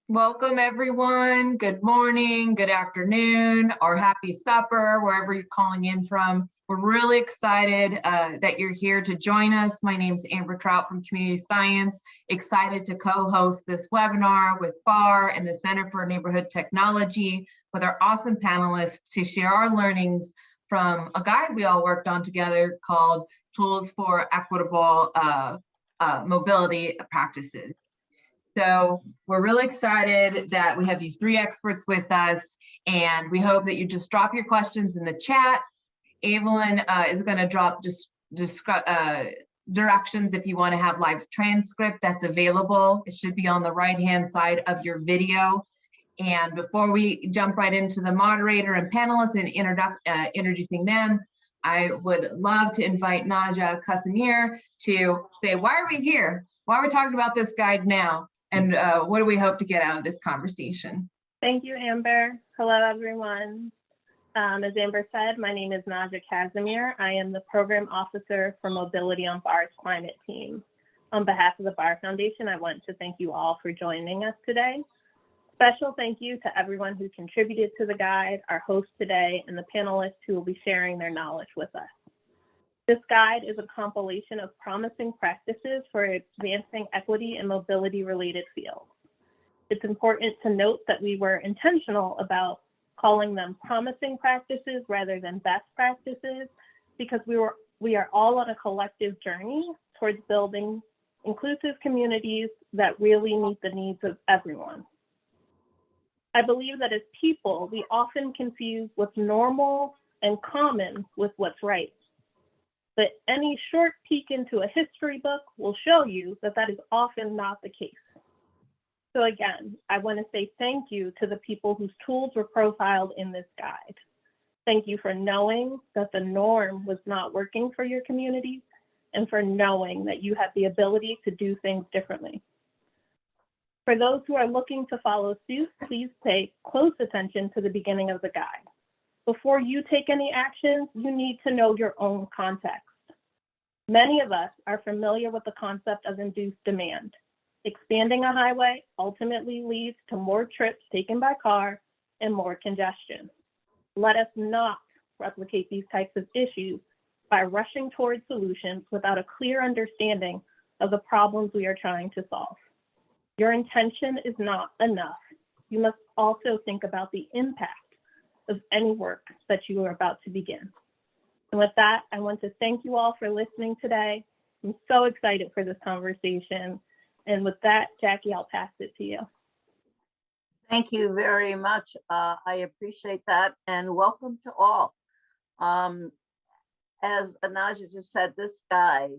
Welcome, everyone. Good morning, good afternoon, or happy supper, wherever you're calling in from. We're really excited that you're here to join us. My name is Amber Trout from Community Science. Excited to co-host this webinar with Barr and the Center for Neighborhood Technology with our awesome panelists to share our learnings from a guide we all worked on together called Tools for Equitable Mobility Practices. So we're really excited that we have these three experts with us, and we hope that you just drop your questions in the chat. Evelyn is going to drop just directions if you want to have live transcript that's available. It should be on the right-hand side of your video. And before we jump right into the moderator and panelists and introducing them, I would love to invite Naja Kasimir to say, why are we here? Why are we talking about this guide now? And what do we hope to get out of this conversation? Thank you, Amber. Hello, everyone. As Amber said, my name is Naja Kasimir. I am the Program Officer for Mobility on Barr's Climate Team. On behalf of the Barr Foundation, I want to thank you all for joining us today. Special thank you to everyone who contributed to the guide, our host today, and the panelists who will be sharing their knowledge with us. This guide is a compilation of promising practices for advancing equity and mobility-related fields. It's important to note that we were intentional about calling them promising practices rather than best practices, because we are all on a collective journey towards building inclusive communities that really meet the needs of everyone. I believe that as people, we often confuse what's normal and common with what's right. But any short peek into a history book will show you that that is often not the case. So again, I want to say thank you to the people whose tools were profiled in this guide. Thank you for knowing that the norm was not working for your community, and for knowing that you have the ability to do things differently. For those who are looking to follow suit, please pay close attention to the beginning of the guide. Before you take any actions, you need to know your own context. Many of us are familiar with the concept of induced demand. Expanding a highway ultimately leads to more trips taken by car and more congestion. Let us not replicate these types of issues by rushing towards solutions without a clear understanding of the problems we are trying to solve. Your intention is not enough. You must also think about the impact of any work that you are about to begin. And with that, I want to thank you all for listening today. I'm so excited for this conversation. And with that, Jackie, I'll pass it to you. Thank you very much. I appreciate that, and welcome to all. As Naja just said, this guide,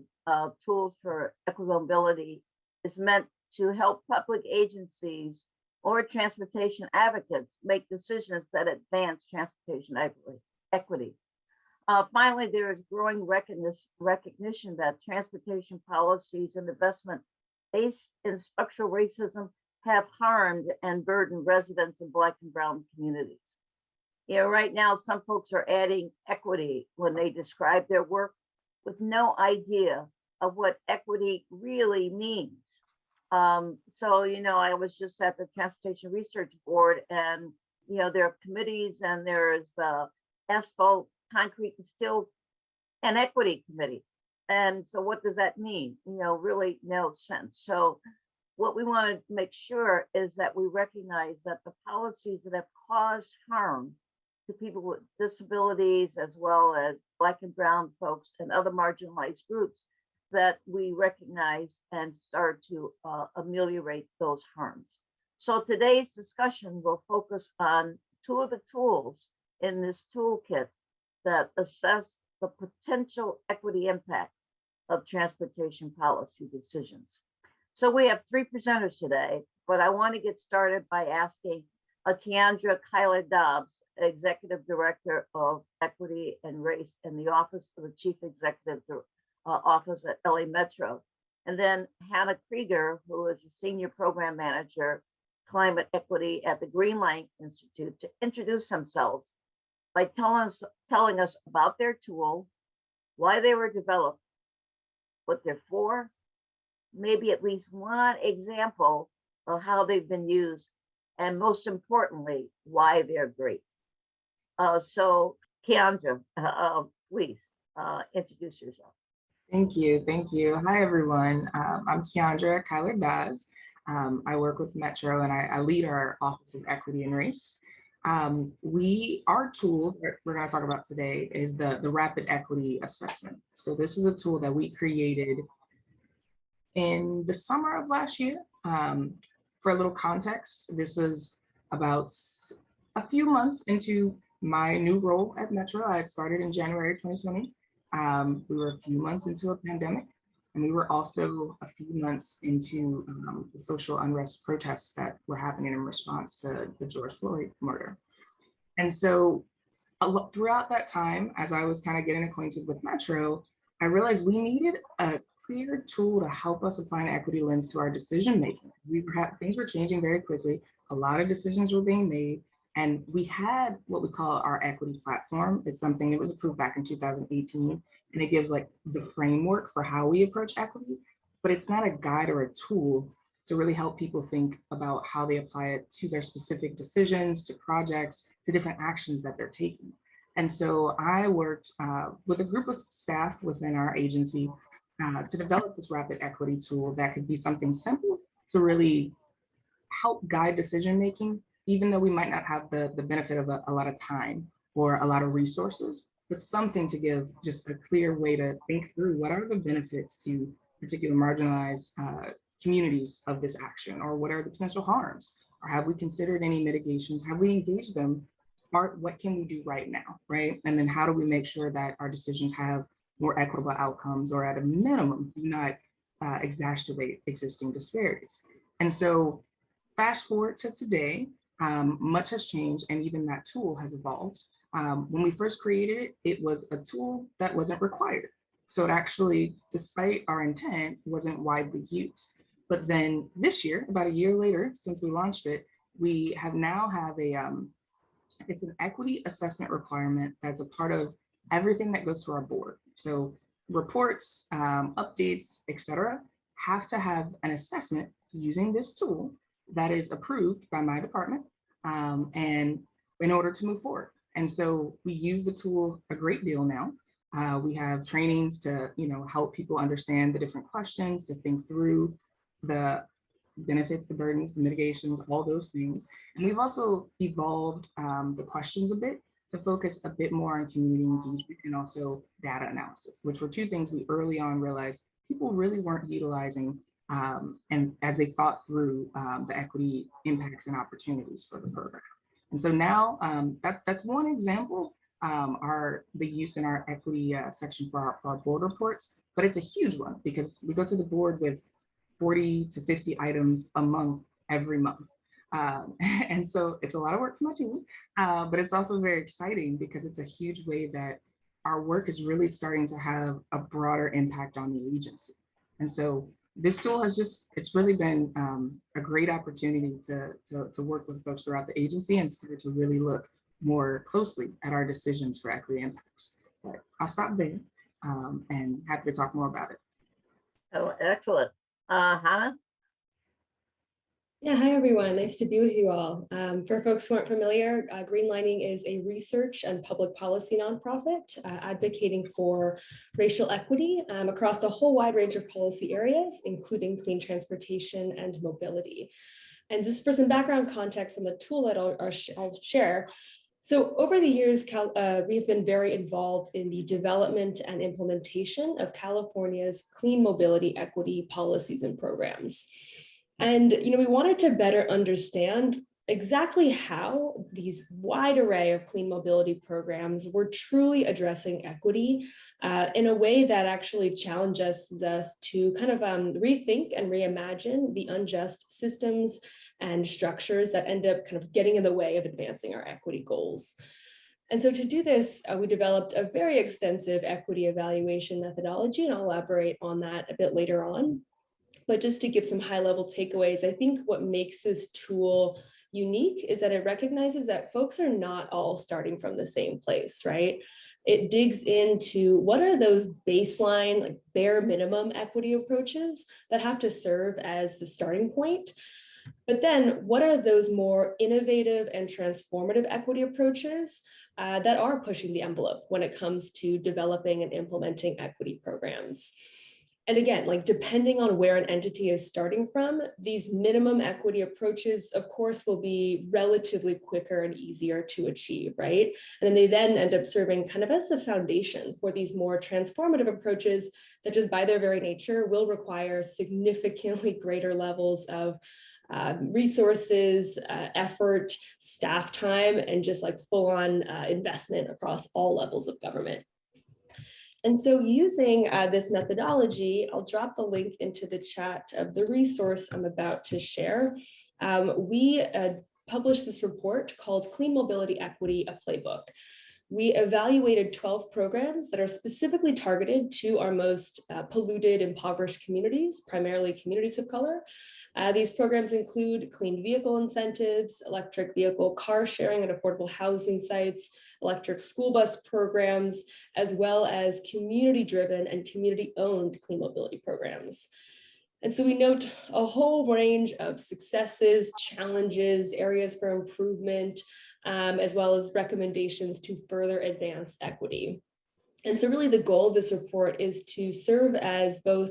Tools for Equitable Mobility, is meant to help public agencies or transportation advocates make decisions that advance transportation equity. Finally, there is growing recognition that transportation policies and investment based in structural racism have harmed and burdened residents in Black and Brown communities. You know, right now, some folks are adding equity when they describe their work with no idea of what equity really means. So, you know, I was just at the Transportation Research Board, and, you know, there are committees, and there is the Asphalt, Concrete, and Steel and Equity Committee. And so what does that mean? You know, really no sense. So what we want to make sure is that we recognize that the policies that have caused harm to people with disabilities, as well as Black and Brown folks and other marginalized groups, that we recognize and start to ameliorate those harms. So today's discussion will focus on two of the tools in this toolkit that assess the potential equity impact of transportation policy decisions. So we have three presenters today, but I want to get started by asking Keandra Kyler-Dobbs, Executive Director of Equity and Race in the Office of the Chief Executive Office at LA Metro. And then Hannah Krieger, who is a Senior Program Manager, Climate Equity at the Green Line Institute, to introduce themselves by telling us about their tool, why they were developed, what they're for, maybe at least one example of how they've been used and most importantly, why they're great. So Keandra, please introduce yourself. Thank you. Thank you. Hi, everyone. I'm Keandra Kyler Dodds. I work with Metro and I lead our Office of Equity and Race. Our tool that we're going to talk about today is the Rapid Equity Assessment. So this is a tool that we created in the summer of last year. For a little context, this was about a few months into my new role at Metro. I had started in January 2020. We were a few months into a pandemic, and we were also a few months into the social unrest protests that were happening in response to the George Floyd murder. And so throughout that time, as I was kind of getting acquainted with Metro, I realized we needed a clear tool to help us apply an equity lens to our decision making. Things were changing very quickly. A lot of decisions were being made. And we had what we call our equity platform. It's something that was approved back in 2018, and it gives like the framework for how we approach equity, but it's not a guide or a tool to really help people think about how they apply it to their specific decisions, to projects, to different actions that they're taking. And so I worked with a group of staff within our agency to develop this rapid equity tool that could be something simple to really help guide decision-making, even though we might not have the benefit of a lot of time or a lot of resources, but something to give just a clear way to think through what are the benefits to particular marginalized communities of this action, or what are the potential harms, or have we considered any mitigations, have we engaged them, or what can we do right now, right? And then how do we make sure that our decisions have more equitable outcomes, or at a minimum, do not exacerbate existing disparities. And so fast forward to today, much has changed, and even that tool has evolved. When we first created it, it was a tool that wasn't required. So it actually, despite our intent, wasn't widely used. But then this year, about a year later, since we launched it, we now have it's an equity assessment requirement that's a part of everything that goes to our board. So reports, updates, et cetera, have to have an assessment using this tool that is approved by my department, and in order to move forward. And so we use the tool a great deal now. We have trainings to help people understand the different questions, to think through the benefits, the burdens, the mitigations, all those things. And we've also evolved the questions a bit to focus a bit more on community engagement and also data analysis, which were two things we early on realized people really weren't utilizing and as they thought through the equity impacts and opportunities for the program. And so now that's one example, the use in our equity section for our board reports, but it's a huge one because we go to the board with 40 to 50 items a month, every month. And so it's a lot of work for my team, but it's also very exciting because it's a huge way that our work is really starting to have a broader impact on the agency. And so this tool it's really been a great opportunity to work with folks throughout the agency and start to really look more closely at our decisions for equity impacts. But I'll stop there and happy to talk more about it. Oh, excellent. Hannah? Yeah, hi everyone, nice to be with you all. For folks who aren't familiar, Greenlining is a research and public policy nonprofit advocating for racial equity across a whole wide range of policy areas, including clean transportation and mobility. And just for some background context on the tool that I'll share. So over the years, we've been very involved in the development and implementation of California's clean mobility equity policies and programs. And we wanted to better understand exactly how these wide array of clean mobility programs were truly addressing equity in a way that actually challenges us to kind of rethink and reimagine the unjust systems and structures that end up kind of getting in the way of advancing our equity goals. And so to do this, we developed a very extensive equity evaluation methodology, and I'll elaborate on that a bit later on. But just to give some high-level takeaways, I think what makes this tool unique is that it recognizes that folks are not all starting from the same place, right? It digs into what are those baseline, like bare minimum equity approaches that have to serve as the starting point. But then what are those more innovative and transformative equity approaches that are pushing the envelope when it comes to developing and implementing equity programs? And again, like depending on where an entity is starting from, these minimum equity approaches, of course, will be relatively quicker and easier to achieve, right? And then they then end up serving kind of as the foundation for these more transformative approaches that just by their very nature will require significantly greater levels of resources, effort, staff time, and just like full-on investment across all levels of government. And so using this methodology, I'll drop the link into the chat of the resource I'm about to share. We published this report called Clean Mobility Equity, a Playbook. We evaluated 12 programs that are specifically targeted to our most polluted, impoverished communities, primarily communities of color. These programs include clean vehicle incentives, electric vehicle car sharing and affordable housing sites, electric school bus programs, as well as community-driven and community-owned clean mobility programs. And so we note a whole range of successes, challenges, areas for improvement, as well as recommendations to further advance equity. And so really the goal of this report is to serve as both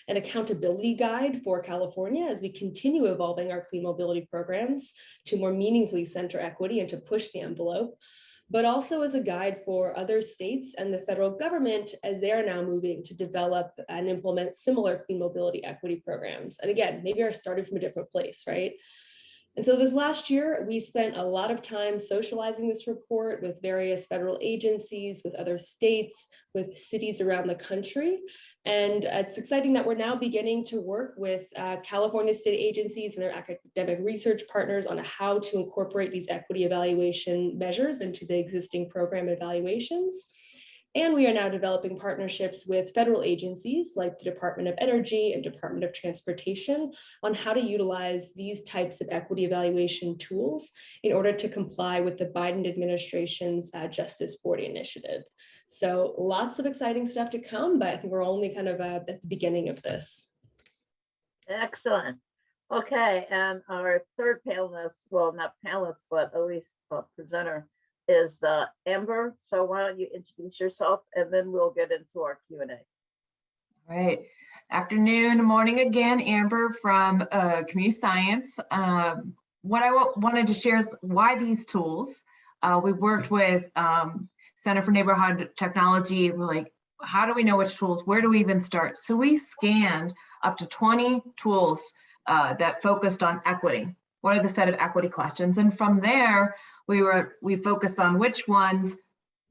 an accountability guide for California as we continue evolving our clean mobility programs to more meaningfully center equity and to push the envelope, but also as a guide for other states and the federal government as they are now moving to develop and implement similar clean mobility equity programs. And again, maybe are starting from a different place, right? And so this last year, we spent a lot of time socializing this report with various federal agencies, with other states, with cities around the country. And it's exciting that we're now beginning to work with California state agencies and their academic research partners on how to incorporate these equity evaluation measures into the existing program evaluations. And we are now developing partnerships with federal agencies like the Department of Energy and Department of Transportation on how to utilize these types of equity evaluation tools in order to comply with the Biden administration's Justice 40 initiative. So lots of exciting stuff to come, but I think we're only kind of at the beginning of this. Excellent. Okay, and our third panelist, well, not panelist, but at least presenter, is Amber. So why don't you introduce yourself and then we'll get into our Q&A. All right. Afternoon, morning again, Amber from Community Science. What I wanted to share is why these tools. We worked with Center for Neighborhood Technology. We're like, how do we know which tools? Where do we even start? So we scanned up to 20 tools that focused on equity. What are the set of equity questions? And from there, we focused on which ones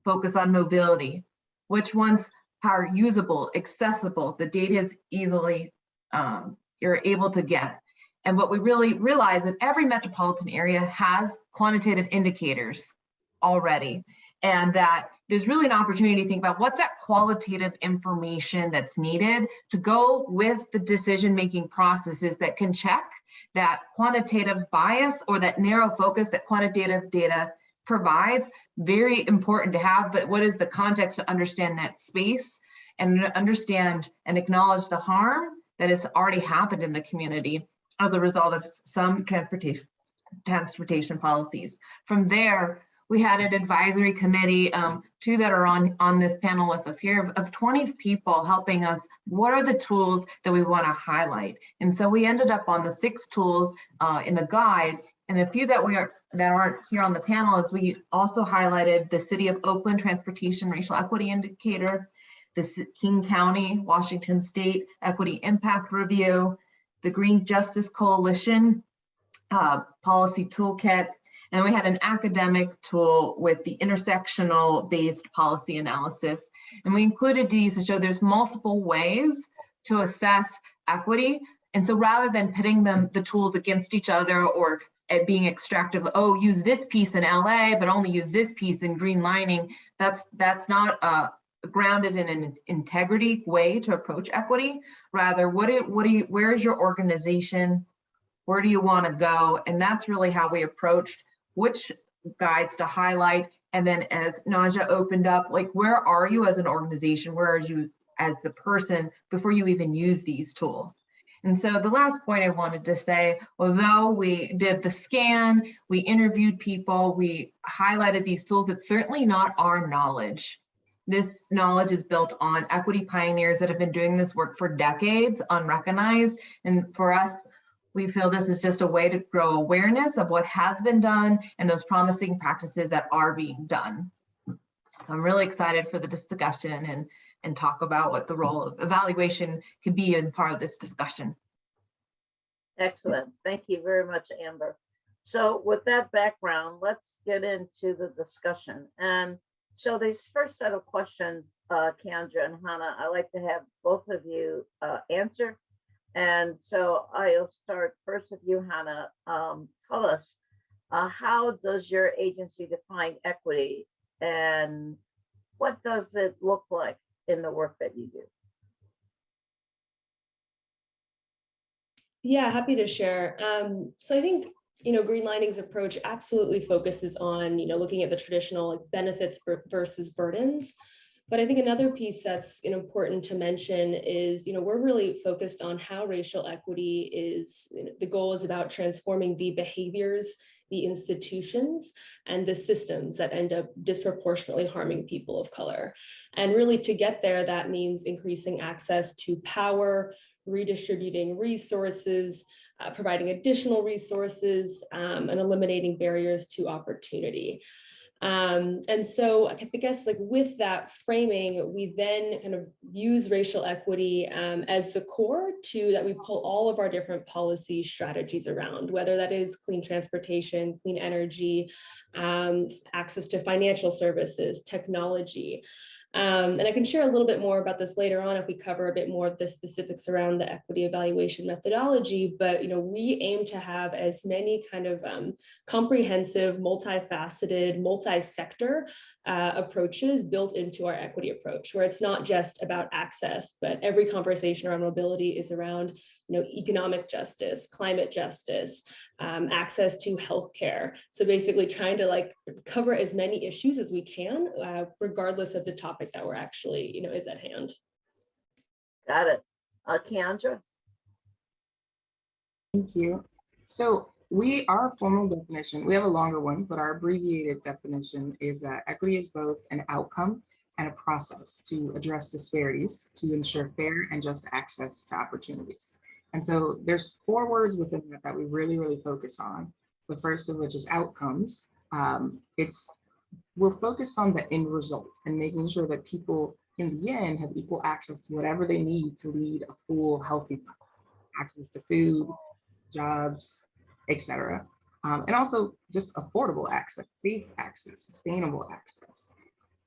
focus on mobility, which ones are usable, accessible, the data is easily, you're able to get. And what we really realized that every metropolitan area has quantitative indicators already, and that there's really an opportunity to think about what's that qualitative information that's needed to go with the decision-making processes that can check that quantitative bias or that narrow focus that quantitative data provides. Very important to have, but what is the context to understand that space and understand and acknowledge the harm that has already happened in the community as a result of some transportation policies. From there, we had an advisory committee, two that are on this panel with us here, of 20 people helping us. What are the tools that we want to highlight? And so we ended up on the 6 tools in the guide, and a few that aren't here on the panel is we also highlighted the City of Oakland Transportation Racial Equity Indicator, the King County, Washington State Equity Impact Review, the Green Justice Coalition Policy Toolkit, and we had an academic tool with the intersectional based policy analysis. And we included these to show there's multiple ways to assess equity. And so rather than pitting the tools against each other or being extractive, oh, use this piece in LA, but only use this piece in green lining, that's not grounded in an integrity way to approach equity. Rather, where is your organization? Where do you want to go? And that's really how we approached which guides to highlight. And then as Naja opened up, like, where are you as an organization? Where are you as the person before you even use these tools? And so the last point I wanted to say, although we did the scan, we interviewed people, we highlighted these tools, it's certainly not our knowledge. This knowledge is built on equity pioneers that have been doing this work for decades, unrecognized. And for us, we feel this is just a way to grow awareness of what has been done and those promising practices that are being done. So I'm really excited for the discussion and talk about what the role of evaluation could be as part of this discussion. Excellent. Thank you very much, Amber. So with that background, let's get into the discussion. And so this first set of questions, Keandra and Hannah, I'd like to have both of you answer. And so I'll start first with you, Hannah. Tell us, how does your agency define equity, and what does it look like in the work that you do? Yeah, happy to share. So I think, Greenlining's approach absolutely focuses on, looking at the traditional like benefits versus burdens. But I think another piece that's important to mention is, we're really focused on how racial equity is, the goal is about transforming the behaviors, the institutions, and the systems that end up disproportionately harming people of color. And really to get there, that means increasing access to power, redistributing resources, providing additional resources, and eliminating barriers to opportunity. And so I guess like with that framing, we then kind of use racial equity as the core to that we pull all of our different policy strategies around, whether that is clean transportation, clean energy, access to financial services, technology. And I can share a little bit more about this later on if we cover a bit more of the specifics around the equity evaluation methodology, but we aim to have as many kind of comprehensive, multifaceted, multi-sector approaches built into our equity approach, where it's not just about access, but every conversation around mobility is around economic justice, climate justice, access to healthcare. So basically trying to like cover as many issues as we can, regardless of the topic that we're actually, is at hand. Got it. Keandra? Thank you. So our formal definition, we have a longer one, but our abbreviated definition is that equity is both an outcome and a process to address disparities to ensure fair and just access to opportunities. And so there's 4 words within that we really, really focus on. The first of which is outcomes. We're focused on the end result and making sure that people in the end have equal access to whatever they need to lead a full, healthy life. Access to food, jobs, etc. And also just affordable access, safe access, sustainable access.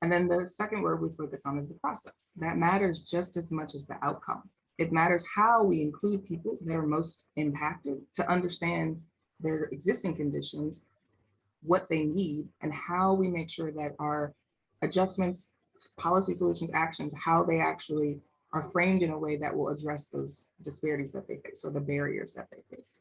And then the second word we focus on is the process. That matters just as much as the outcome. It matters how we include people that are most impacted to understand their existing conditions, what they need, and how we make sure that our adjustments, policy solutions, actions, how they actually are framed in a way that will address those disparities that they face or the barriers that they face.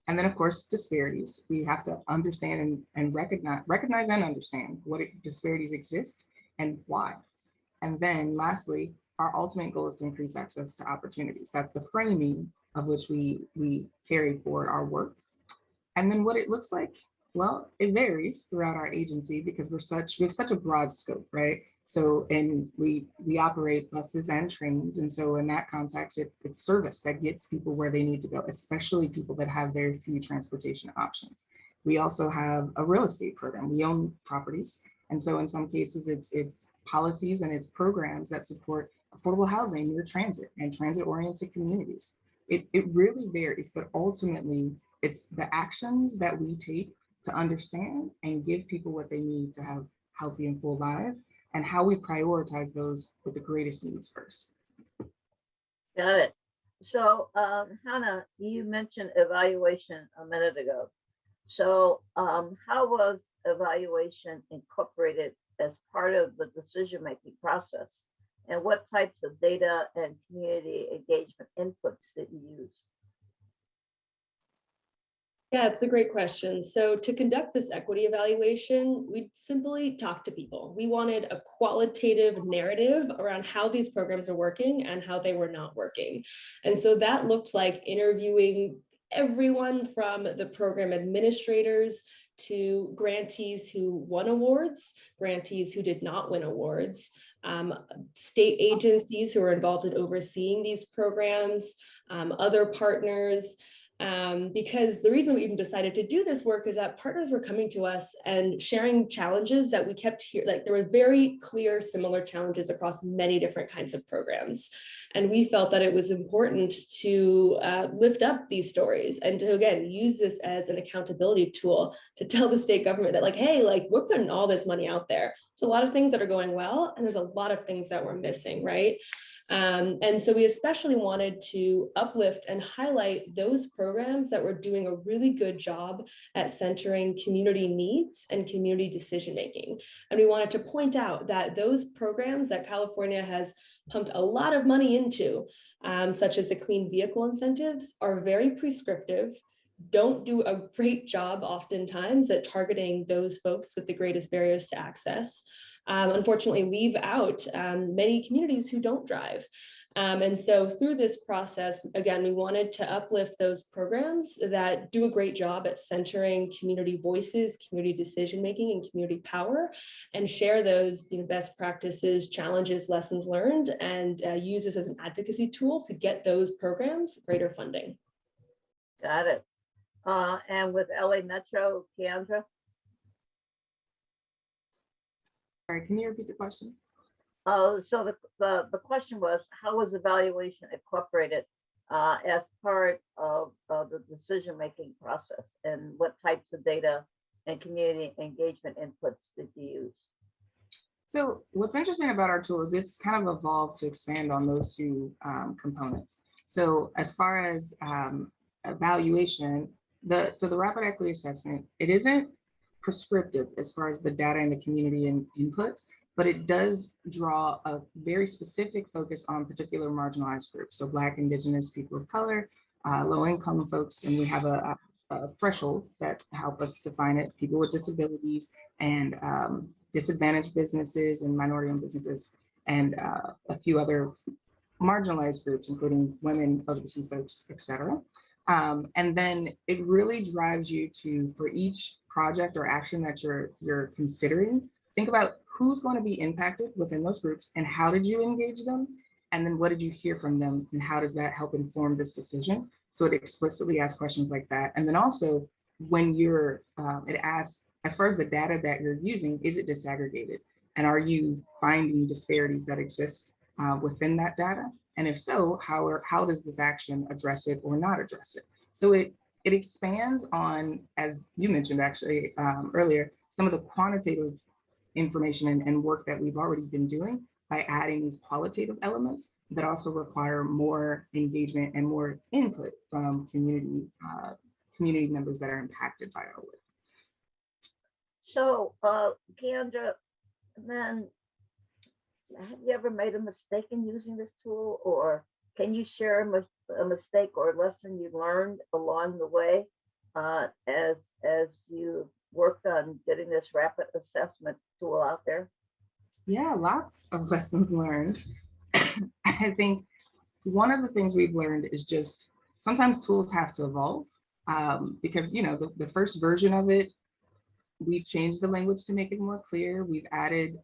And then of course, disparities. We have to understand and recognize and understand what disparities exist and why. And then lastly, our ultimate goal is to increase access to opportunities. That's the framing of which we carry forward our work. And then what it looks like, well, it varies throughout our agency because we have such a broad scope, right? So, and we operate buses and trains. And so in that context, it's service that gets people where they need to go, especially people that have very few transportation options. We also have a real estate program. We own properties. And so in some cases, it's policies and it's programs that support affordable housing near transit and transit-oriented communities. It really varies, but ultimately, it's the actions that we take to understand and give people what they need to have healthy and full lives, and how we prioritize those with the greatest needs first. Got it. So Hannah, you mentioned evaluation a minute ago. So how was evaluation incorporated as part of the decision-making process? And what types of data and community engagement inputs did you use? Yeah, it's a great question. So to conduct this equity evaluation, we simply talked to people. We wanted a qualitative narrative around how these programs are working and how they were not working. And so that looked like interviewing everyone from the program administrators to grantees who won awards, grantees who did not win awards, state agencies who are involved in overseeing these programs, other partners, because the reason we even decided to do this work is that partners were coming to us and sharing challenges that we kept here. Like there were very clear, similar challenges across many different kinds of programs. And we felt that it was important to lift up these stories and to, again, use this as an accountability tool to tell the state government that like, hey, like we're putting all this money out there. So a lot of things that are going well, and there's a lot of things that we're missing, right? And so we especially wanted to uplift and highlight those programs that were doing a really good job at centering community needs and community decision-making. And we wanted to point out that those programs that California has pumped a lot of money into, such as the clean vehicle incentives, are very prescriptive, don't do a great job oftentimes at targeting those folks with the greatest barriers to access. Unfortunately, leave out many communities who don't drive. And so through this process, again, we wanted to uplift those programs that do a great job at centering community voices, community decision-making, and community power, and share those best practices, challenges, lessons learned, and use this as an advocacy tool to get those programs greater funding. Got it. And with LA Metro, Keandra? Sorry, can you repeat the question? So the question was, how was evaluation incorporated as part of the decision-making process, and what types of data and community engagement inputs did you use? So what's interesting about our tool is it's kind of evolved to expand on those two components. So as far as evaluation, the rapid equity assessment, it isn't prescriptive as far as the data and the community and inputs, but it does draw a very specific focus on particular marginalized groups. So Black, Indigenous, people of color, low-income folks, and we have a threshold that help us define it, people with disabilities, and disadvantaged businesses and minority-owned businesses, and a few other marginalized groups, including women, LGBT folks, et cetera. And then it really drives you to, for each project or action that you're considering, think about who's going to be impacted within those groups and how did you engage them? And then what did you hear from them and how does that help inform this decision? So it explicitly asks questions like that. And then also when it asks, as far as the data that you're using, is it disaggregated? And are you finding disparities that exist within that data? And if so, how does this action address it or not address it? So it expands on, as you mentioned actually earlier, some of the quantitative information and work that we've already been doing by adding these qualitative elements that also require more engagement and more input from community members that are impacted by our work. So, Keandra, then have you ever made a mistake in using this tool, or can you share a mistake or a lesson you learned along the way as you worked on getting this rapid assessment tool out there? Yeah, lots of lessons learned. I think one of the things we've learned is just sometimes tools have to evolve because the first version of it, we've changed the language to make it more clear. We've added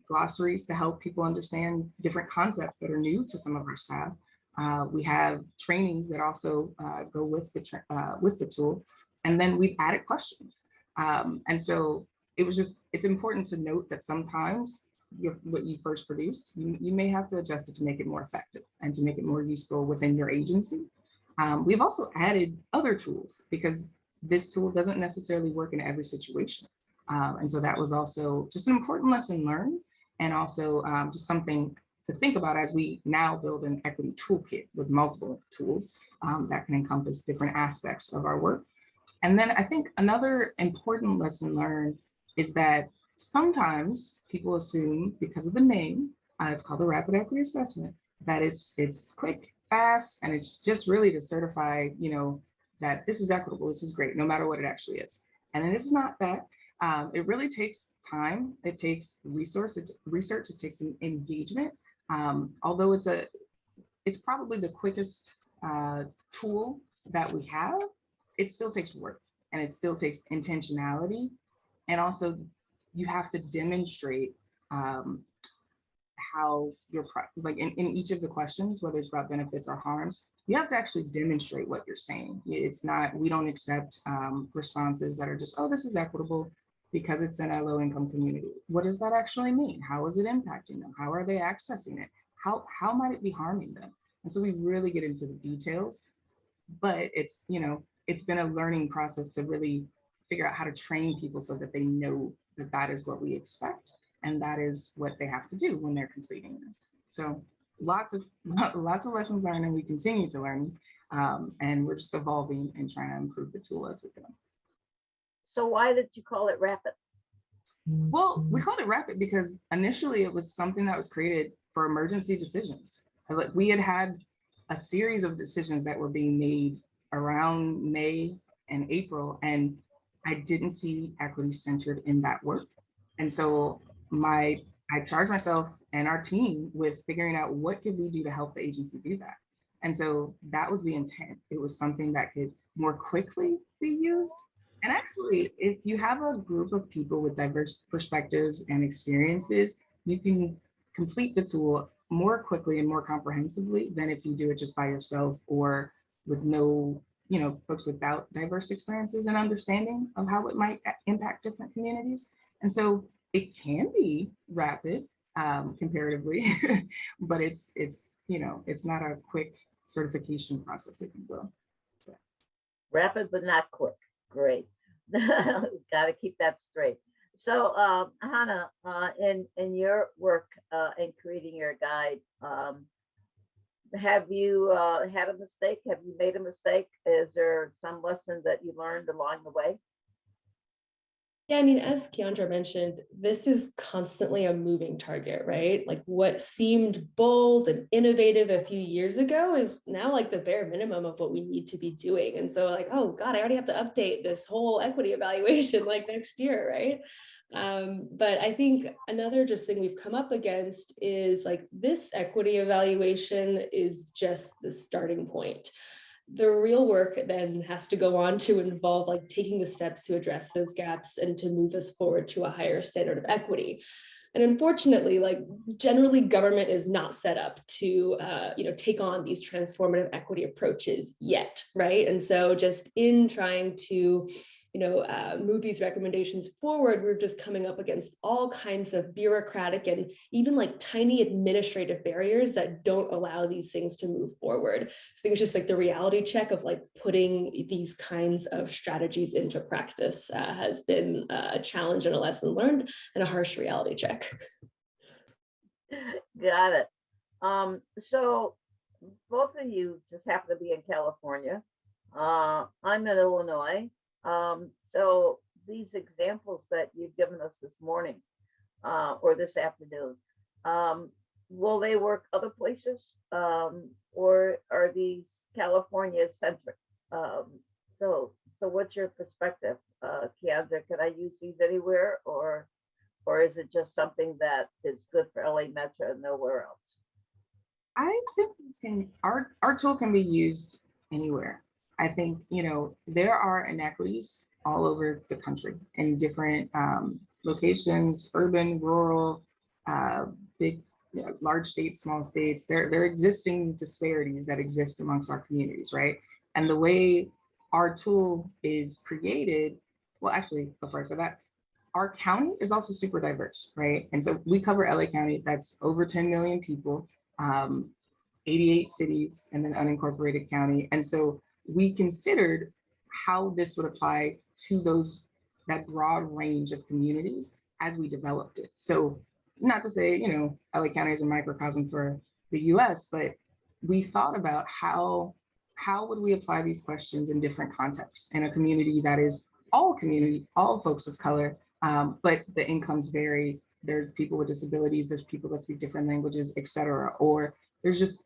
glossaries to help people understand different concepts that are new to some of our staff. We have trainings that also go with the tool, and then we've added questions. And so it's important to note that sometimes what you first produce, you may have to adjust it to make it more effective and to make it more useful within your agency. We've also added other tools because this tool doesn't necessarily work in every situation. And so that was also just an important lesson learned, and also just something to think about as we now build an equity toolkit with multiple tools that can encompass different aspects of our work. And then I think another important lesson learned is that sometimes people assume, because of the name, it's called the Rapid Equity Assessment, that it's quick, fast, and it's just really to certify, that this is equitable, this is great, no matter what it actually is. And then it's not that. It really takes time, it takes research, it takes an engagement. Although it's probably the quickest tool that we have, it still takes work and it still takes intentionality. And also you have to demonstrate how you're, like in each of the questions, whether it's about benefits or harms, you have to actually demonstrate what you're saying. It's not, we don't accept responses that are just, oh, this is equitable because it's in a low income community. What does that actually mean? How is it impacting them? How are they accessing it? How might it be harming them? And so we really get into the details, but it's, you know, it's been a learning process to really figure out how to train people so that they know that that is what we expect. And that is what they have to do when they're completing this. So lots of lessons learned, and we continue to learn. And we're just evolving and trying to improve the tool as we go. So why did you call it rapid? Well, we called it rapid because initially it was something that was created for emergency decisions. Like we had a series of decisions that were being made around May and April, and I didn't see equity centered in that work. And so I charged myself and our team with figuring out what could we do to help the agency do that. And so that was the intent. It was something that could more quickly be used. And actually, if you have a group of people with diverse perspectives and experiences, you can complete the tool more quickly and more comprehensively than if you do it just by yourself or with no, you know, folks without diverse experiences and understanding of how it might impact different communities. And so it can be rapid comparatively, but it's, you know, it's not a quick certification process, if you will. So. Rapid, but not quick. Great. Got to keep that straight. So Hannah, in your work in creating your guide, have you had a mistake? Have you made a mistake? Is there some lesson that you learned along the way? Yeah, I mean, as Keandra mentioned, this is constantly a moving target, right? Like what seemed bold and innovative a few years ago is now like the bare minimum of what we need to be doing. And so like, oh God, I already have to update this whole equity evaluation like next year, right? But I think another just thing we've come up against is like this equity evaluation is just the starting point. The real work then has to go on to involve like taking the steps to address those gaps and to move us forward to a higher standard of equity. And unfortunately, like generally government is not set up to, take on these transformative equity approaches yet, right? And so just in trying to, move these recommendations forward, we're just coming up against all kinds of bureaucratic and even like tiny administrative barriers that don't allow these things to move forward. I think it's just like the reality check of like putting these kinds of strategies into practice has been a challenge and a lesson learned and a harsh reality check. Got it. So both of you just happen to be in California. I'm in Illinois. So these examples that you've given us this morning or this afternoon, will they work other places or are these California centric? So what's your perspective, Keandra? Could I use these anywhere or is it just something that is good for LA Metro and nowhere else? I think our tool can be used anywhere. I think, there are inequities all over the country in different locations, urban, rural, big, large states, small states. There are existing disparities that exist amongst our communities, right? And the way our tool is created, well, actually, before I say that, our county is also super diverse, right? And so we cover LA County, that's over 10 million people, 88 cities, and then unincorporated county. And so we considered how this would apply to that broad range of communities as we developed it. So not to say, LA County is a microcosm for the US, but we thought about how would we apply these questions in different contexts in a community that is all folks of color, but the incomes vary. There's people with disabilities, there's people that speak different languages, et cetera, or there's just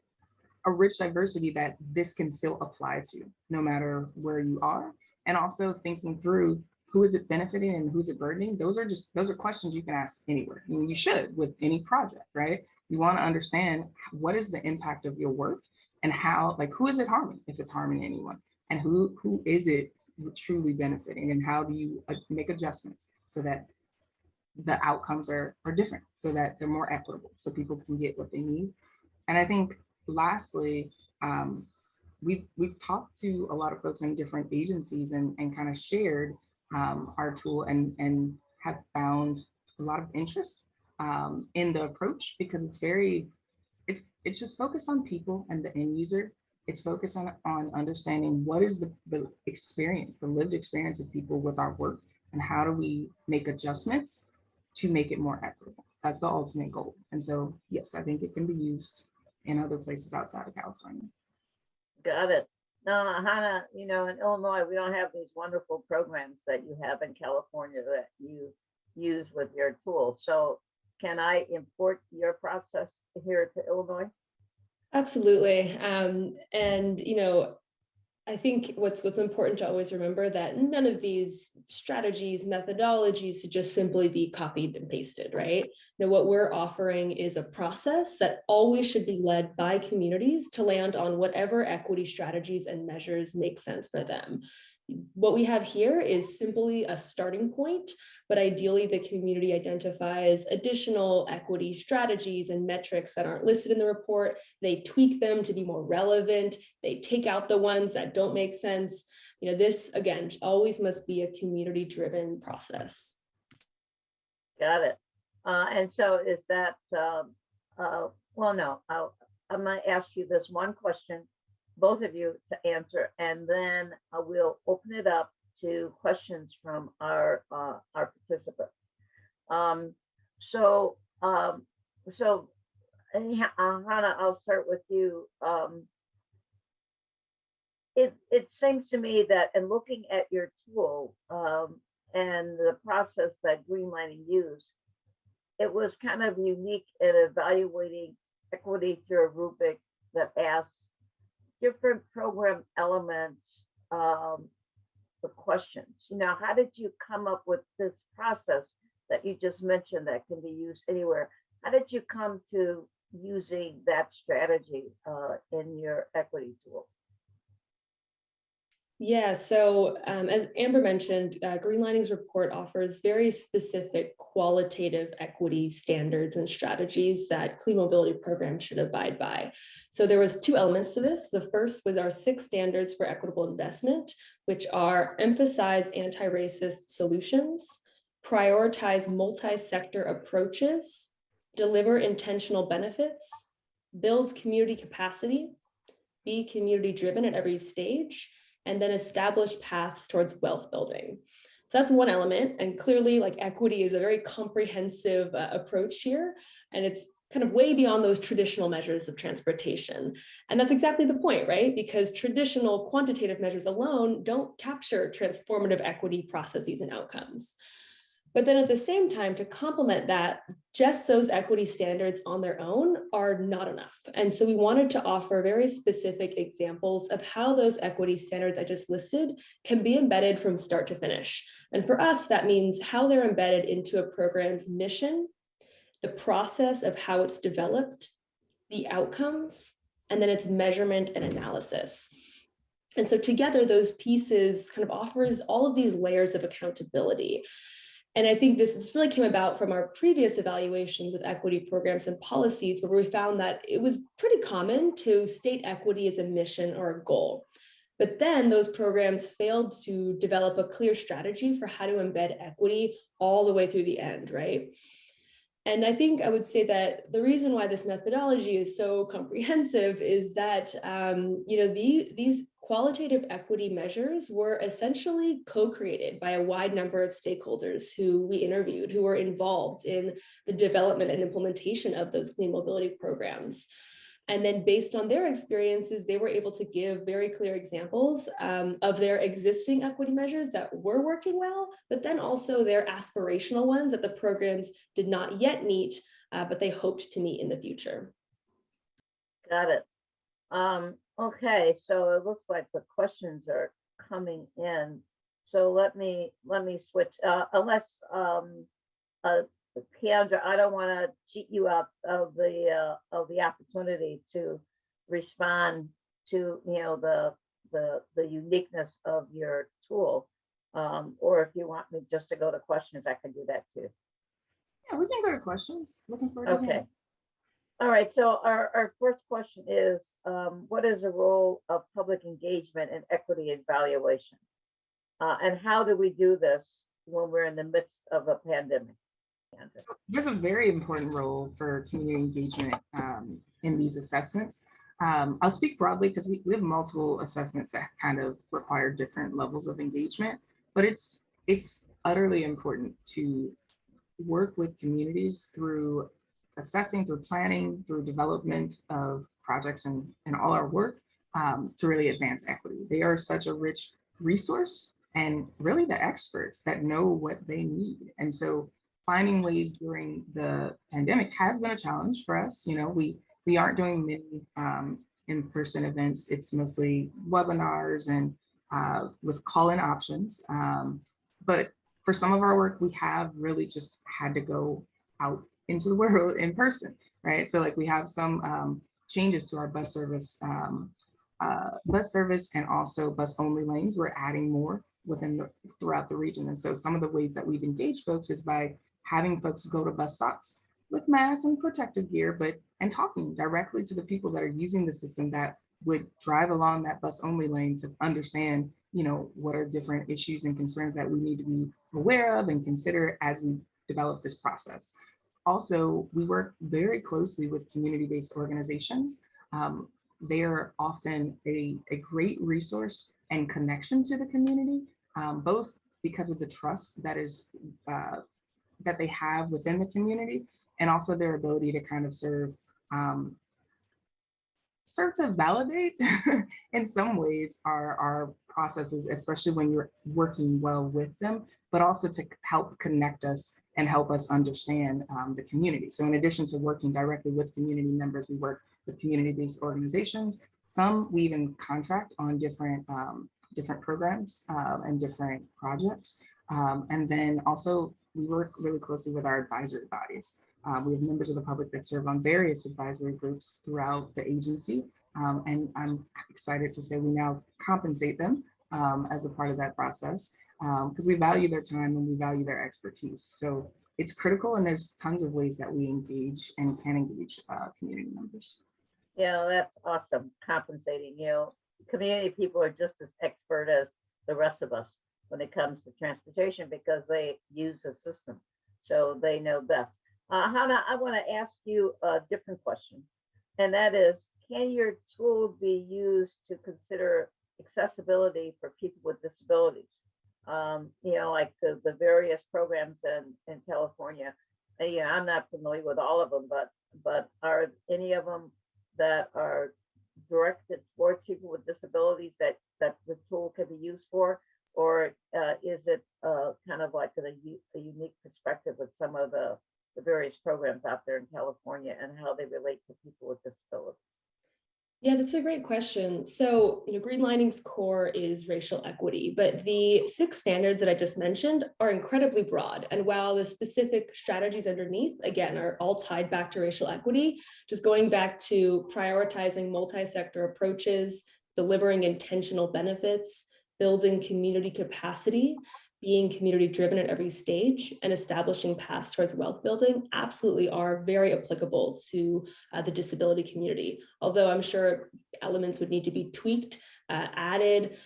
a rich diversity that this can still apply to no matter where you are. And also thinking through who is it benefiting and who's it burdening. Those are questions you can ask anywhere. I mean, you should with any project, right? You want to understand what is the impact of your work and how, like, who is it harming if it's harming anyone, and who is it truly benefiting, and how do you make adjustments so that the outcomes are different, so that they're more equitable, so people can get what they need. And I think lastly, we've talked to a lot of folks in different agencies and kind of shared our tool and have found a lot of interest in the approach, because it's just focused on people and the end user. It's focused on understanding what is the experience, the lived experience of people with our work, and how do we make adjustments to make it more equitable. That's the ultimate goal. And so, yes, I think it can be used in other places outside of California. Got it. No, Hannah, in Illinois, we don't have these wonderful programs that you have in California that you use with your tool. So can I import your process here to Illinois? Absolutely. And, I think what's important to always remember that none of these strategies, methodologies should just simply be copied and pasted, right? What we're offering is a process that always should be led by communities to land on whatever equity strategies and measures make sense for them. What we have here is simply a starting point, but ideally the community identifies additional equity strategies and metrics that aren't listed in the report. They tweak them to be more relevant. They take out the ones that don't make sense. This, again, always must be a community-driven process. Got it. And so is that, well, no, I'm going to ask you this one question, both of you to answer, and then we'll open it up to questions from our participants. Hannah, I'll start with you. It seems to me that in looking at your tool and the process that Greenlining used, it was kind of unique in evaluating equity through a rubric that asks different program elements for questions. How did you come up with this process that you just mentioned that can be used anywhere? How did you come to using that strategy in your equity tool? Yeah, so as Amber mentioned, Greenlining's report offers very specific qualitative equity standards and strategies that clean mobility programs should abide by. So there was two elements to this. The first was our 6 standards for equitable investment, which are emphasize anti-racist solutions, prioritize multi-sector approaches, deliver intentional benefits, build community capacity, be community-driven at every stage, and then establish paths towards wealth building. So that's one element. And clearly, equity is a very comprehensive approach here. And it's kind of way beyond those traditional measures of transportation. And that's exactly the point, right? Because traditional quantitative measures alone don't capture transformative equity processes and outcomes. But then at the same time, to complement that, just those equity standards on their own are not enough. And so we wanted to offer very specific examples of how those equity standards I just listed can be embedded from start to finish. And for us, that means how they're embedded into a program's mission, the process of how it's developed, the outcomes, and then its measurement and analysis. And so together, those pieces kind of offers all of these layers of accountability. And I think this really came about from our previous evaluations of equity programs and policies, where we found that it was pretty common to state equity as a mission or a goal. But then those programs failed to develop a clear strategy for how to embed equity all the way through the end, right? And I think I would say that the reason why this methodology is so comprehensive is that these qualitative equity measures were essentially co-created by a wide number of stakeholders who we interviewed, who were involved in the development and implementation of those clean mobility programs. And then based on their experiences, they were able to give very clear examples of their existing equity measures that were working well, but then also their aspirational ones that the programs did not yet meet, but they hoped to meet in the future. Got it. Okay, so it looks like the questions are coming in. So let me switch, unless, Keandra, I don't want to cheat you out of the opportunity to respond to, the uniqueness of your tool. Or if you want me just to go to questions, I can do that too. Yeah, we can go to questions. Looking forward to Okay. hearing. All right, so our first question is, what is the role of public engagement and equity evaluation? And how do we do this when we're in the midst of a pandemic? Andrew? There's a very important role for community engagement in these assessments. I'll speak broadly because we have multiple assessments that kind of require different levels of engagement, but it's utterly important to work with communities through assessing, through planning, through development of projects and all our work to really advance equity. They are such a rich resource and really the experts that know what they need. And so finding ways during the pandemic has been a challenge for us. We aren't doing many in-person events. It's mostly webinars and with call-in options. But for some of our work, we have really just had to go out into the world in person, right? So like we have some changes to our bus service and also bus only lanes. We're adding more throughout the region. And so some of the ways that we've engaged folks is by having folks go to bus stops with masks and protective gear, and talking directly to the people that are using the system that would drive along that bus only lane to understand, what are different issues and concerns that we need to be aware of and consider as we develop this process. Also, we work very closely with community-based organizations. They are often a great resource and connection to the community, both because of the trust that they have within the community, and also their ability to kind of serve to validate in some ways our processes, especially when you're working well with them, but also to help connect us and help us understand the community. So in addition to working directly with community members, we work with community-based organizations. Some we even contract on different programs and different projects. And then also we work really closely with our advisory bodies. We have members of the public that serve on various advisory groups throughout the agency. And I'm excited to say we now compensate them as a part of that process because we value their time and we value their expertise. So it's critical, and there's tons of ways that we engage and can engage community members. Yeah, that's awesome. Compensating, community people are just as expert as the rest of us when it comes to transportation because they use the system. So they know best. Hannah, I want to ask you a different question, and that is, can your tool be used to consider accessibility for people with disabilities? Like the various programs in California. I'm not familiar with all of them, but are any of them that are directed towards people with disabilities that the tool can be used for? Or is it kind of like a unique perspective with some of the various programs out there in California and how they relate to people with disabilities? Yeah, that's a great question. So, Green Lining's core is racial equity, but the 6 standards that I just mentioned are incredibly broad. And while the specific strategies underneath, again, are all tied back to racial equity, just going back to prioritizing multi-sector approaches, delivering intentional benefits, building community capacity, being community driven at every stage, and establishing paths towards wealth building absolutely are very applicable to the disability community. Although I'm sure elements would need to be tweaked, added.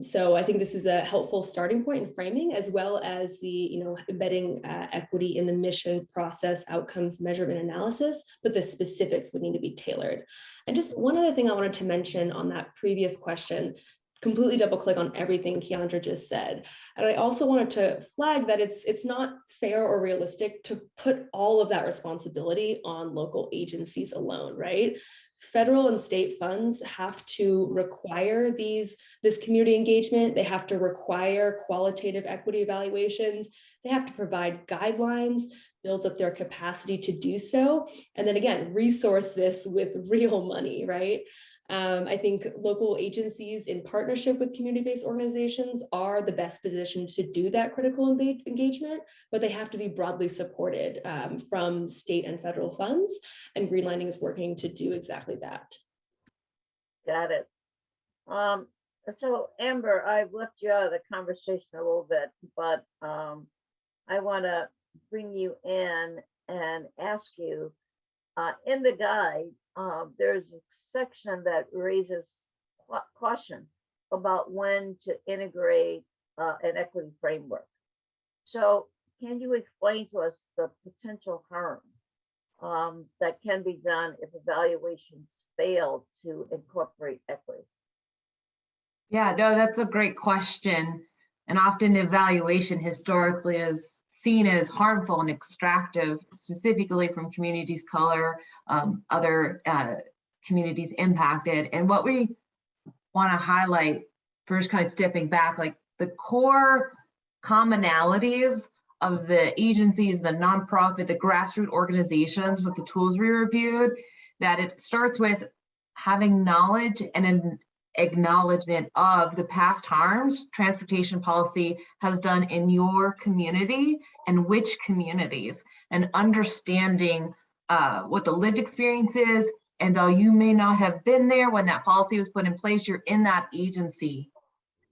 So I think this is a helpful starting point in framing, as well as the embedding equity in the mission, process, outcomes, measurement, analysis, but the specifics would need to be tailored. And just one other thing I wanted to mention on that previous question, completely double click on everything Keandra just said. And I also wanted to flag that it's not fair or realistic to put all of that responsibility on local agencies alone, right? Federal and state funds have to require this community engagement. They have to require qualitative equity evaluations. They have to provide guidelines, build up their capacity to do so. And then again, resource this with real money, right? I think local agencies in partnership with community-based organizations are the best positioned to do that critical engagement, but they have to be broadly supported from state and federal funds, and Greenlining is working to do exactly that. Got it. So Amber, I've left you out of the conversation a little bit, but I want to bring you in and ask you, in the guide, there's a section that raises caution about when to integrate an equity framework. So can you explain to us the potential harm that can be done if evaluations fail to incorporate equity? Yeah, no, that's a great question. And often evaluation historically is seen as harmful and extractive, specifically from communities color, other communities impacted. And what we want to highlight, first kind of stepping back, like the core commonalities of the agencies, the nonprofit, the grassroots organizations with the tools we reviewed, that it starts with having knowledge and an acknowledgement of the past harms transportation policy has done in your community and which communities, and understanding what the lived experience is. And though you may not have been there when that policy was put in place, you're in that agency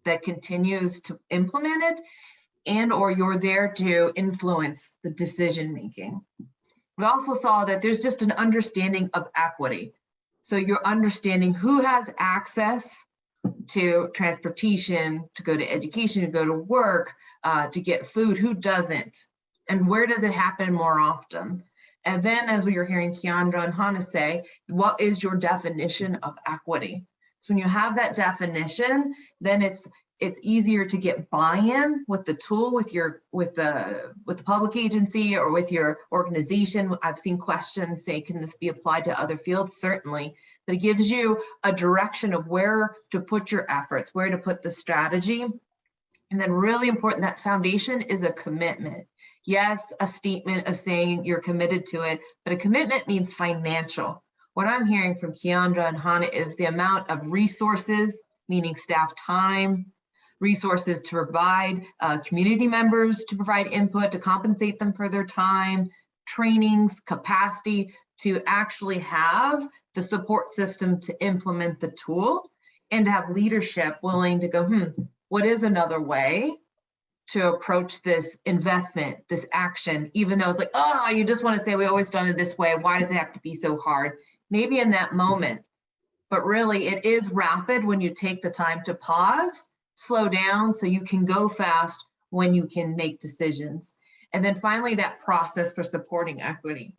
that continues to implement it, and or you're there to influence the decision making. We also saw that there's just an understanding of equity. So you're understanding who has access to transportation, to go to education, to go to work, to get food, who doesn't, and where does it happen more often? And then, as we were hearing Keandra and Hannah say, what is your definition of equity? So when you have that definition, then it's easier to get buy-in with the tool, with the public agency or with your organization. I've seen questions say, can this be applied to other fields? Certainly, but it gives you a direction of where to put your efforts, where to put the strategy. And then really important, that foundation is a commitment. Yes, a statement of saying you're committed to it, but a commitment means financial. What I'm hearing from Keandra and Hannah is the amount of resources, meaning staff time, resources to provide community members to provide input, to compensate them for their time, trainings, capacity to actually have the support system to implement the tool, and to have leadership willing to go, what is another way to approach this investment, this action, even though it's like, oh, you just want to say, we always done it this way. Why does it have to be so hard? Maybe in that moment, but really it is rapid when you take the time to pause, slow down, so you can go fast when you can make decisions. And then finally, that process for supporting equity.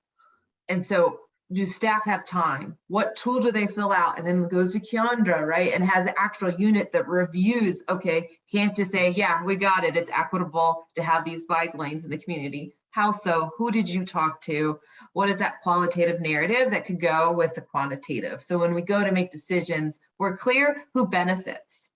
And so, do staff have time? What tool do they fill out? And then it goes to Keandra, right? And has an actual unit that reviews, okay, can't just say, yeah, we got it. It's equitable to have these bike lanes in the community. How so? Who did you talk to? What is that qualitative narrative that could go with the quantitative? So when we go to make decisions, we're clear who benefits.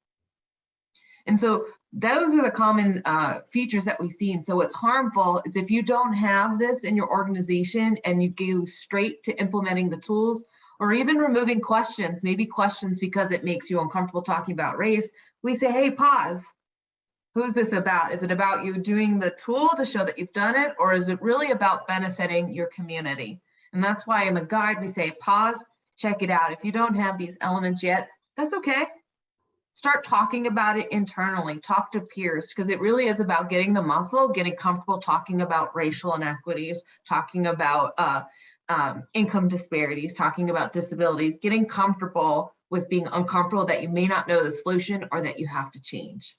And so those are the common features that we see. And so what's harmful is if you don't have this in your organization and you go straight to implementing the tools, or even removing questions, maybe questions because it makes you uncomfortable talking about race, we say, hey, pause. Who's this about? Is it about you doing the tool to show that you've done it, or is it really about benefiting your community? And that's why in the guide we say, pause, check it out. If you don't have these elements yet, that's okay. Start talking about it internally, talk to peers, because it really is about getting the muscle, getting comfortable talking about racial inequities, talking about income disparities, talking about disabilities, getting comfortable with being uncomfortable that you may not know the solution or that you have to change.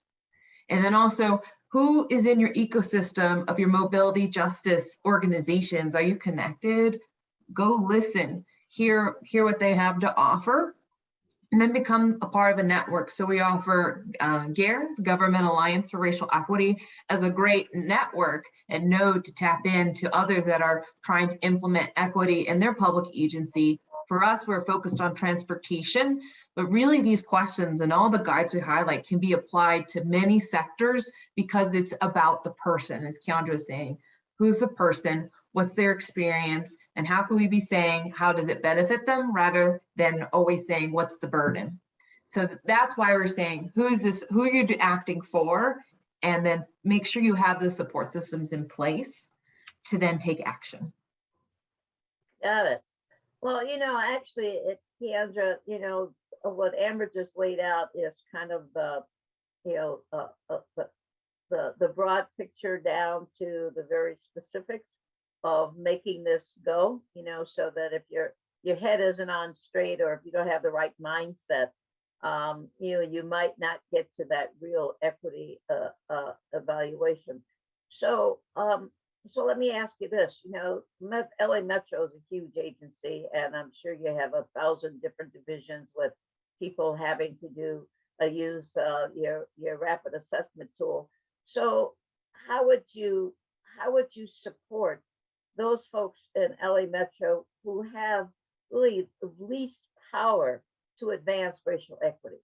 And then also, who is in your ecosystem of your mobility justice organizations? Are you connected? Go listen, hear what they have to offer, and then become a part of a network. So we offer GARE, the Government Alliance for Racial Equity, as a great network and node to tap into others that are trying to implement equity in their public agency. For us, we're focused on transportation, but really these questions and all the guides we highlight can be applied to many sectors because it's about the person, as Keandra was saying. Who's the person? what's their experience, and how can we be saying, how does it benefit them, rather than always saying, what's the burden? So that's why we're saying, who are you acting for? And then make sure you have the support systems in place to then take action. Got it. Well, actually, Keandra, what Amber just laid out is kind of the, the broad picture down to the very specifics of making this go, so that if your head isn't on straight, or if you don't have the right mindset, you might not get to that real equity evaluation. So let me ask you this, LA Metro is a huge agency, and I'm sure you have 1,000 different divisions with people having to use your rapid assessment tool. So how would you support those folks in LA Metro who have really the least power to advance racial equity?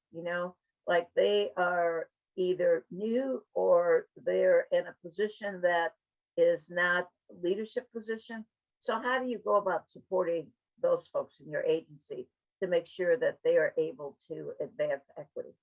Like they are either new, or they're in a position that is not a leadership position. So how do you go about supporting those folks in your agency to make sure that they are able to advance equity?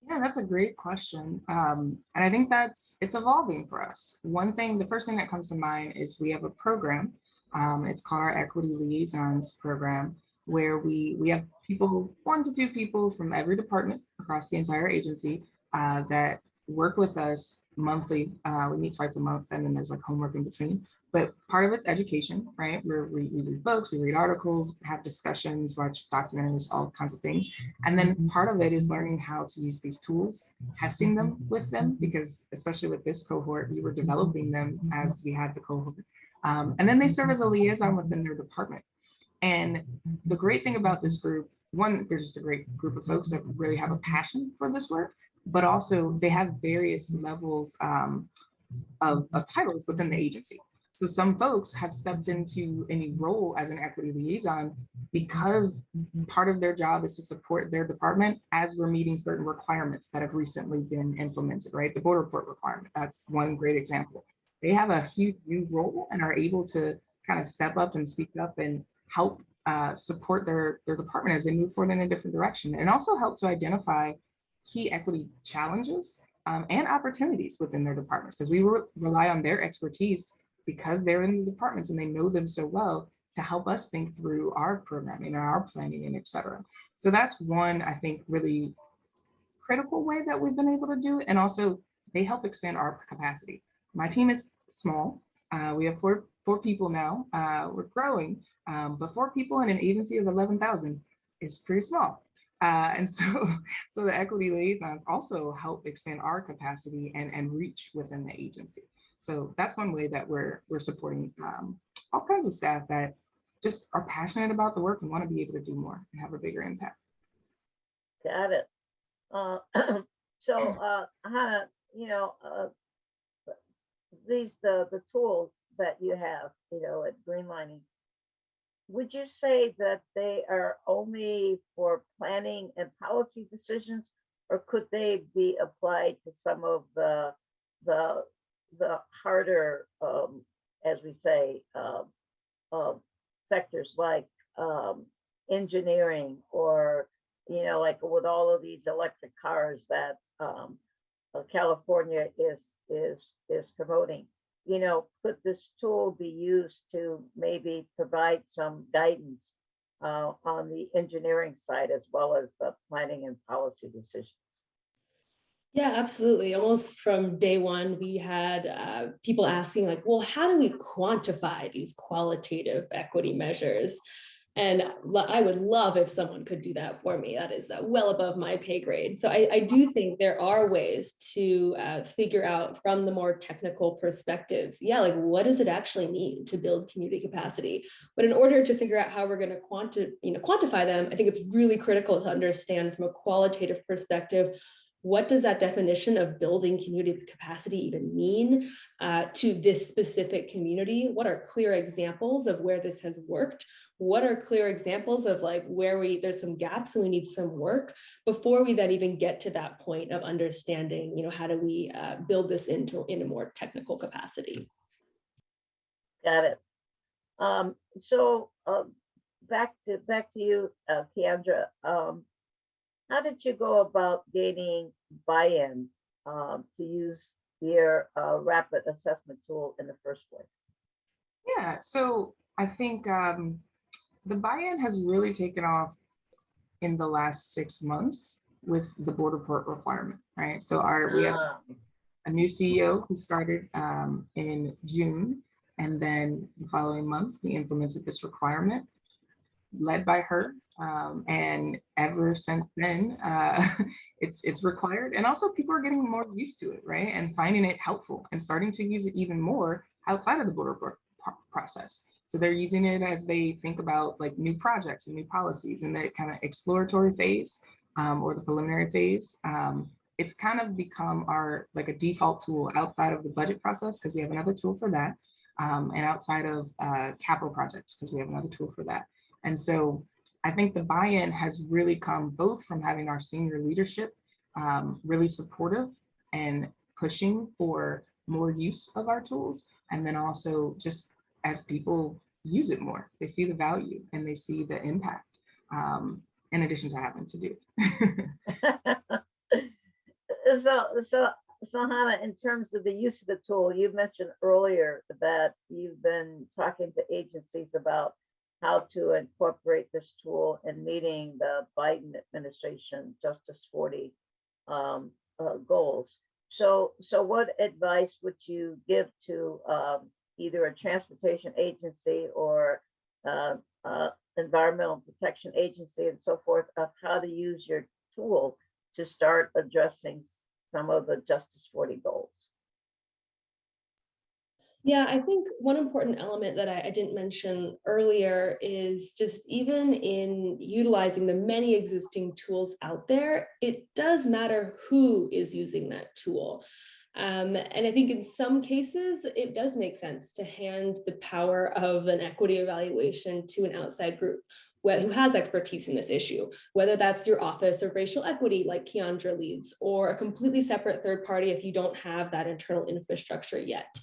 Yeah, that's a great question. And I think it's evolving for us. The first thing that comes to mind is we have a program. It's called our Equity Liaisons program, where we have people, 1 to 2 people from every department across the entire agency that work with us monthly. We meet twice a month, and then there's like homework in between. But part of it's education, right? We read books, we read articles, have discussions, watch documentaries, all kinds of things. And then part of it is learning how to use these tools, testing them with them, because especially with this cohort, we were developing them as we had the cohort. And then they serve as a liaison within their department. And the great thing about this group, 1, there's just a great group of folks that really have a passion for this work, but also they have various levels of titles within the agency. So some folks have stepped into any role as an equity liaison because part of their job is to support their department as we're meeting certain requirements that have recently been implemented, right? The board report requirement, that's one great example. They have a huge new role and are able to kind of step up and speak up and help support their department as they move forward in a different direction, and also help to identify key equity challenges and opportunities within their departments, because we rely on their expertise because they're in the departments and they know them so well to help us think through our programming and our planning and et cetera. So that's one, I think, really critical way that we've been able to do it. And also they help expand our capacity. My team is small. We have four people now. We're growing, but 4 people in an agency of 11,000 is pretty small. And so the equity liaisons also help expand our capacity and reach within the agency. So that's one way that we're supporting all kinds of staff that just are passionate about the work and want to be able to do more and have a bigger impact. Got it. So Hannah, the tools that you have, at Greenlining, would you say that they are only for planning and policy decisions, or could they be applied to some of the harder, as we say, sectors like engineering, or like with all of these electric cars that California is promoting? Could this tool be used to maybe provide some guidance on the engineering side as well as the planning and policy decisions? Yeah, absolutely. Almost from day one, we had people asking like, well, how do we quantify these qualitative equity measures? And I would love if someone could do that for me. That is well above my pay grade. So I do think there are ways to figure out from the more technical perspectives, like what does it actually mean to build community capacity? But in order to figure out how we're going to quantify them, I think it's really critical to understand from a qualitative perspective, what does that definition of building community capacity even mean to this specific community? What are clear examples of where this has worked? What are clear examples of like where there's some gaps and we need some work before we then even get to that point of understanding, how do we build this in a more technical capacity? Got it. So back to you, Keandra. How did you go about gaining buy-in to use your rapid assessment tool in the first place? Yeah, so I think the buy-in has really taken off in the last 6 months with the board report requirement, right? So we have a new CEO who started in June, and then the following month we implemented this requirement led by her. And ever since then, it's required. And also people are getting more used to it, right? And finding it helpful and starting to use it even more outside of the board report process. So they're using it as they think about like new projects and new policies in that kind of exploratory phase or the preliminary phase. It's kind of become our like a default tool outside of the budget process because we have another tool for that, and outside of capital projects because we have another tool for that. And so I think the buy-in has really come both from having our senior leadership really supportive and pushing for more use of our tools, and then also just as people use it more, they see the value and they see the impact in addition to having to do. So Hannah, in terms of the use of the tool, you mentioned earlier that you've been talking to agencies about how to incorporate this tool in meeting the Biden administration Justice 40 goals. So what advice would you give to either a transportation agency or environmental protection agency and so forth of how to use your tool to start addressing some of the Justice 40 goals? Yeah, I think one important element that I didn't mention earlier is just even in utilizing the many existing tools out there, it does matter who is using that tool. And I think in some cases, it does make sense to hand the power of an equity evaluation to an outside group who has expertise in this issue, whether that's your Office of Racial Equity, like Keandra leads, or a completely separate third party if you don't have that internal infrastructure yet.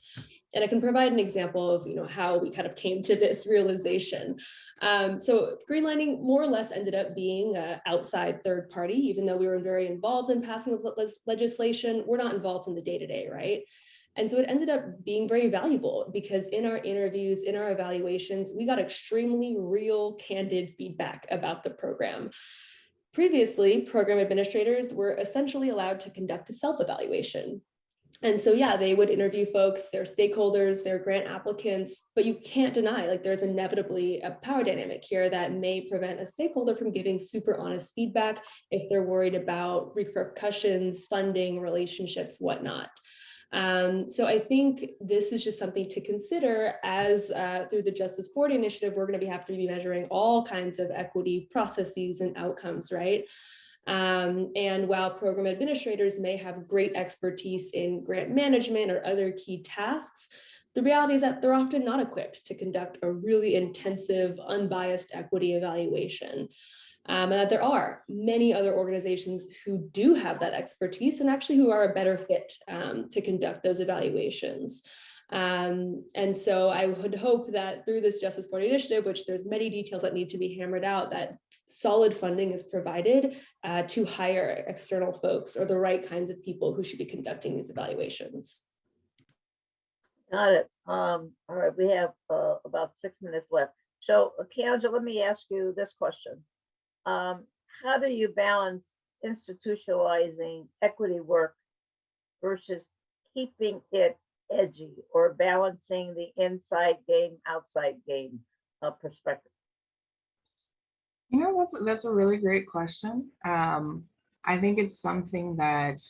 And I can provide an example of how we kind of came to this realization. So greenlining more or less ended up being an outside third party, even though we were very involved in passing the legislation. We're not involved in the day-to-day, right? And so it ended up being very valuable because in our interviews, in our evaluations, we got extremely real, candid feedback about the program. Previously, program administrators were essentially allowed to conduct a self-evaluation. And so, yeah, they would interview folks, their stakeholders, their grant applicants, but you can't deny, like there's inevitably a power dynamic here that may prevent a stakeholder from giving super honest feedback if they're worried about repercussions, funding, relationships, whatnot. So I think this is just something to consider as through the Justice 40 initiative, we're going to have to be measuring all kinds of equity processes and outcomes, right? And while program administrators may have great expertise in grant management or other key tasks, the reality is that they're often not equipped to conduct a really intensive, unbiased equity evaluation. And that there are many other organizations who do have that expertise and actually who are a better fit to conduct those evaluations. And so I would hope that through this Justice 40 initiative, which there's many details that need to be hammered out, that solid funding is provided to hire external folks or the right kinds of people who should be conducting these evaluations. Got it. All right, we have about 6 minutes left. So Keandra, let me ask you this question. How do you balance institutionalizing equity work versus keeping it edgy or balancing the inside game, outside game perspective? That's a really great question. I think it's something that,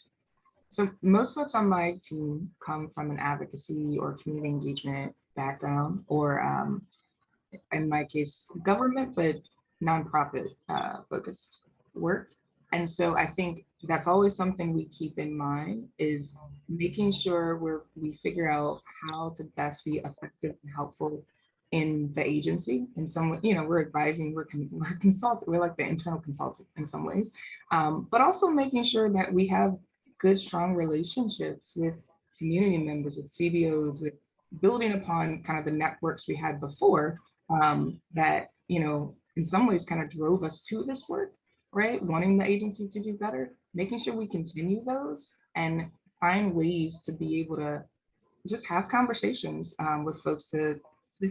so most folks on my team come from an advocacy or community engagement background, or in my case, government, but nonprofit focused work. And so I think that's always something we keep in mind, is making sure we figure out how to best be effective and helpful in the agency. In some way, we're advising, we're consulting, we're like the internal consultant in some ways, but also making sure that we have good, strong relationships with community members, with CBOs, with building upon kind of the networks we had before that, in some ways kind of drove us to this work, right? Wanting the agency to do better, making sure we continue those and find ways to be able to just have conversations with folks to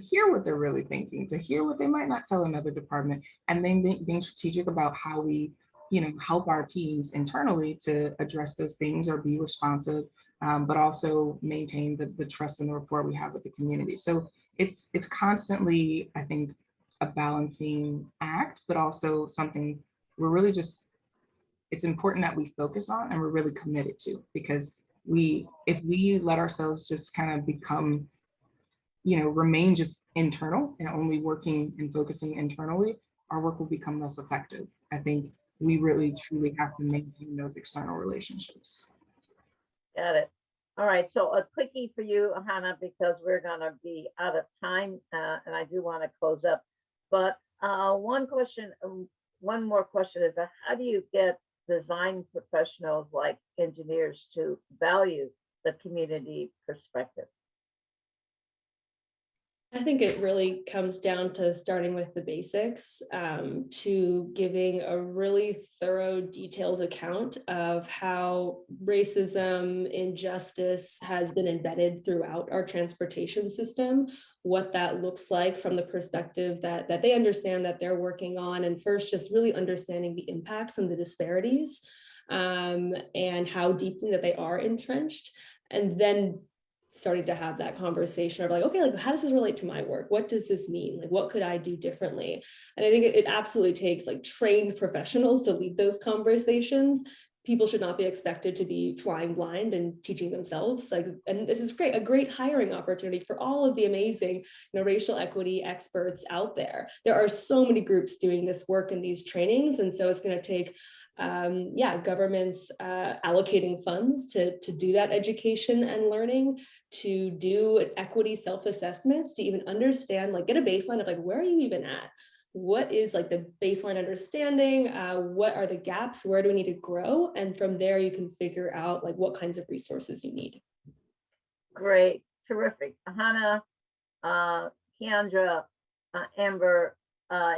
hear what they're really thinking, to hear what they might not tell another department, and then being strategic about how we, help our teams internally to address those things or be responsive, but also maintain the trust and the rapport we have with the community. So it's constantly, I think, a balancing act, but also something we're really just, it's important that we focus on and we're really committed to, because if we let ourselves just kind of become, remain just internal and only working and focusing internally, our work will become less effective. I think we really truly have to maintain those external relationships. Got it. All right, so a quickie for you, Hannah, because we're gonna be out of time, and I do want to close up. But one more question is, how do you get design professionals like engineers to value the community perspective? I think it really comes down to starting with the basics, to giving a really thorough, detailed account of how racism, injustice has been embedded throughout our transportation system, what that looks like from the perspective that they understand that they're working on, and first just really understanding the impacts and the disparities, and how deeply that they are entrenched, and then starting to have that conversation of like, okay, like how does this relate to my work? What does this mean? Like, what could I do differently? And I think it absolutely takes like trained professionals to lead those conversations. People should not be expected to be flying blind and teaching themselves. Like, and this is great, a great hiring opportunity for all of the amazing, racial equity experts out there. There are so many groups doing this work in these trainings. And so it's going to take governments allocating funds to do that education and learning, to do equity self-assessments, to even understand, like get a baseline of like, where are you even at? What is like the baseline understanding? What are the gaps? Where do we need to grow? And from there, you can figure out like what kinds of resources you need. Great, terrific. Hannah, Keandra, Amber,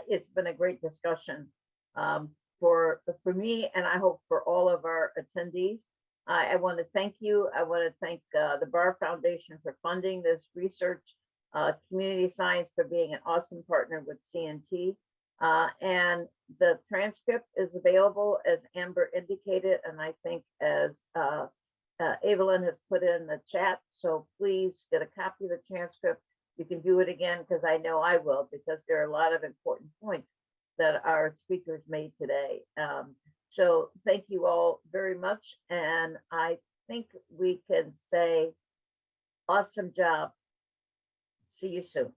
it's been a great discussion. For me, and I hope for all of our attendees. I want to thank you. I want to thank the Barr Foundation for funding this research, Community Science for being an awesome partner with CNT. And the transcript is available, as Amber indicated, and I think as Evelyn has put in the chat. So please get a copy of the transcript. You can do it again, because I know I will, because there are a lot of important points that our speakers made today. So thank you all very much. And I think we can say, awesome job. See you soon.